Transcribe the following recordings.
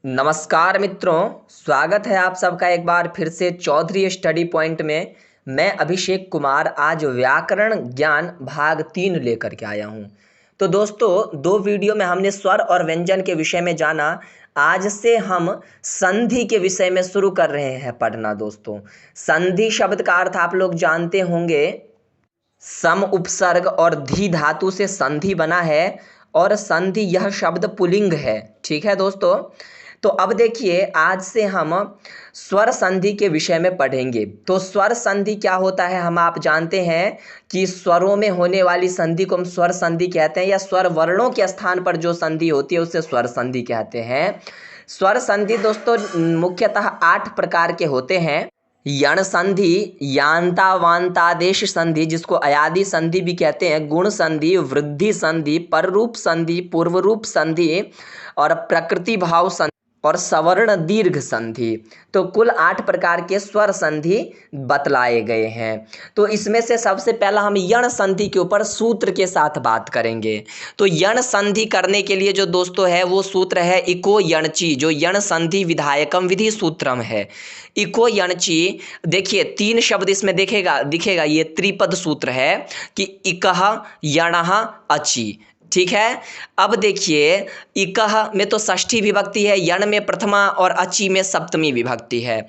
नमस्कार मित्रों, स्वागत है आप सबका एक बार फिर से चौधरी स्टडी पॉइंट में। मैं अभिषेक कुमार आज व्याकरण ज्ञान भाग 3 लेकर के आया हूँ। तो दोस्तों, 2 वीडियो में हमने स्वर और व्यंजन के विषय में जाना। आज से हम संधि के विषय में शुरू कर रहे हैं पढ़ना। दोस्तों, संधि शब्द का अर्थ आप लोग जानते होंगे। सम उपसर्ग और धी धातु से संधि बना है और संधि यह शब्द पुल्लिंग है। ठीक है दोस्तों, तो अब देखिए आज से हम स्वर संधि के विषय में पढ़ेंगे। तो स्वर संधि क्या होता है हम आप जानते हैं कि स्वरों में होने वाली संधि को हम स्वर संधि कहते हैं, या स्वर वर्णों के स्थान पर जो संधि होती है उसे स्वर संधि कहते हैं। स्वर संधि दोस्तों मुख्यतः 8 प्रकार के होते हैं। यण संधि, यान्ता वान्तादेश संधि जिसको अयादि संधि भी कहते हैं, गुण संधि, वृद्धि संधि, पररूप संधि, पूर्वरूप संधि और प्रकृति भाव संधि और सवर्ण दीर्घ संधि। तो कुल 8 प्रकार के स्वर संधि बतलाए गए हैं। तो इसमें से सबसे पहला हम यण संधि के ऊपर सूत्र के साथ बात करेंगे। तो यण संधि करने के लिए जो दोस्तों है वो सूत्र है इको यणचि, जो यण संधि विधायकम विधि सूत्रम है। इको यणचि, देखिए 3 शब्द इसमें दिखेगा ये त्रिपद सूत्र है कि इकह यणः अचि। ठीक है, अब देखिए इकह में तो षष्ठी विभक्ति है, यण में प्रथमा और अचि में सप्तमी विभक्ति है।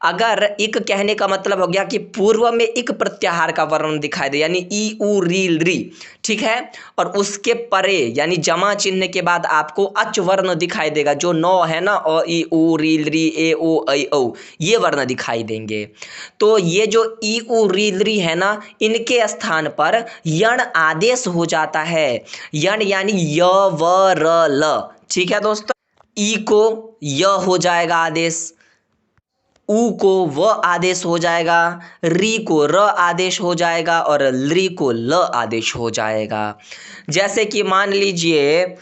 अगर इक कहने का मतलब हो गया कि पूर्व में इक प्रत्याहार का वर्ण दिखाई दे, यानी ई उ री री। ठीक है, और उसके परे यानी जमा चिन्ह के बाद आपको अच वर्ण दिखाई देगा, जो 9 है ना, अ ई उ री री ए ओ ऐ औ, ये वर्ण दिखाई देंगे। तो ये जो ई उ री री है ना, इनके स्थान पर यण आदेश हो जाता है। यण यानी य व र ल। ठीक है दोस्तों, ई को य हो जाएगा आदेश, उ को व आदेश हो जाएगा, री को र आदेश हो जाएगा और लृ को ल आदेश हो जाएगा। जैसे कि मान लीजिए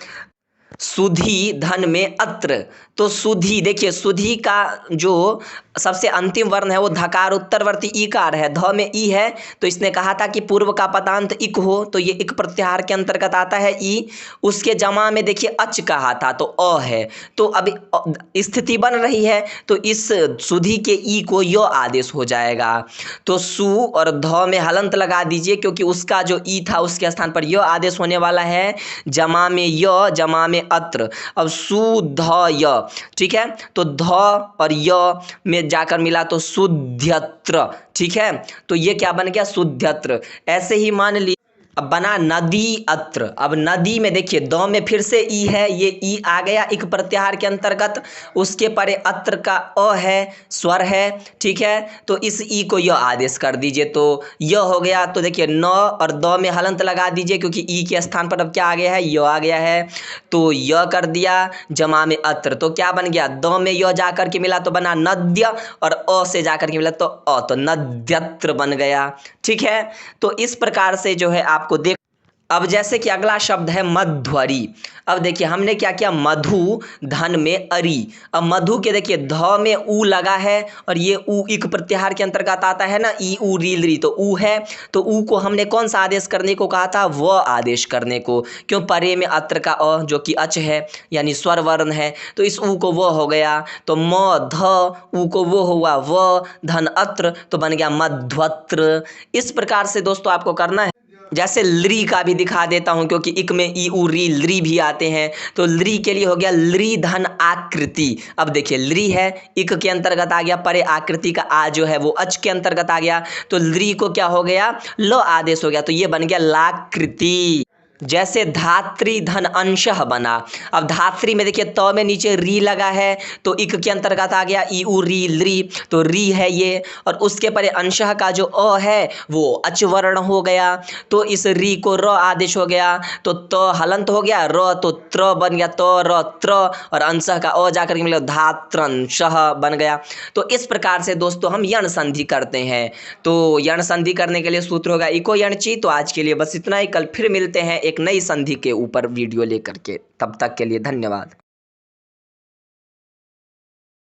सुधी धन में अत्र, तो सुधी, देखिए सुधी का जो सबसे अंतिम वर्ण है वो धकार उत्तरवर्ती ईकार है, ध में ई है। तो इसने कहा था कि पूर्व का पदांत इक हो, तो ये इक प्रत्याहार के अंतर्गत आता है ई। उसके जमा में देखिए अच कहा था तो अ है। तो अभी स्थिति बन रही है, तो इस सुधी के ई को य आदेश हो जाएगा। तो सु और ध में हलंत लगा दीजिए, क्योंकि उसका जो ई था उसके स्थान पर य आदेश होने वाला है। जमा में य, जमा में अत्र। अब सु ध य, ठीक है, तो ध और य में जाकर मिला तो शुद्धत्र। ठीक है, तो ये क्या बन गया, शुद्धत्र। ऐसे ही मान ली अब बना नदी अत्र। अब नदी में देखिए द में फिर से ई है, ये ई आ गया इक प्रत्याहार के अंतर्गत। उसके परे अत्र का अ है, स्वर है। ठीक है, तो इस ई को य आदेश कर दीजिए, तो य हो गया। तो देखिए न और द में हलंत लगा दीजिए, क्योंकि ई के स्थान पर अब क्या आ गया है, य आ गया है। तो य कर दिया, जमा में अत्र, तो क्या बन गया, द में य जाकर के मिला तो बना नद्य, और अ से जाकर के मिला तो अ, तो नद्यत्र बन गया। ठीक है, तो इस प्रकार से जो है आपको देख। अब जैसे कि अगला शब्द है मध्वरी। अब देखिए हमने क्या किया, मधु धन में अरी। अब मधु के देखिए ध में उ लगा है, और ये उ इक प्रत्याहार के अंतर्गत आता है ना, ई उ री री, तो उ है। तो उ को हमने कौन सा आदेश करने को कहा था, व आदेश करने को। क्यों, परे में अत्र का अ जो कि अच है यानी स्वर वर्ण है, तो इस उ को व हो गया। तो म ध उ को वो हुआ व, धन अत्र, तो बन गया मध्वत्र। इस प्रकार से दोस्तों आपको करना है। जैसे लृ का भी दिखा देता हूं, क्योंकि इक में ई उ री लृ भी आते हैं। तो लृ के लिए हो गया लृ धन आकृति। अब देखिए लृ है, इक के अंतर्गत आ गया, परे आकृति का आ जो है वो अच के अंतर्गत आ गया, तो लृ को क्या हो गया, ल आदेश हो गया, तो ये बन गया लाकृति। जैसे धात्री धन अंशः बना। अब धात्री में देखिए त में नीचे री लगा है, तो इक के अंतर्गत आ गया ई उ री लृ, तो री है ये। और उसके परे अंशः का जो अ है वो अच वर्ण हो गया, तो इस री को र आदेश हो गया। तो त हलंत हो गया, र तो त्र बन गया, त र त्र, और अंशः का अ जाकर के मिला धात्रंशः बन गया। तो इस प्रकार से दोस्तों हम यण संधि करते हैं। तो यण संधि करने के लिए सूत्र होगा इको यणचि। तो आज के लिए बस इतना ही, कल फिर मिलते हैं एक नई संधि के ऊपर वीडियो लेकर के। तब तक के लिए धन्यवाद।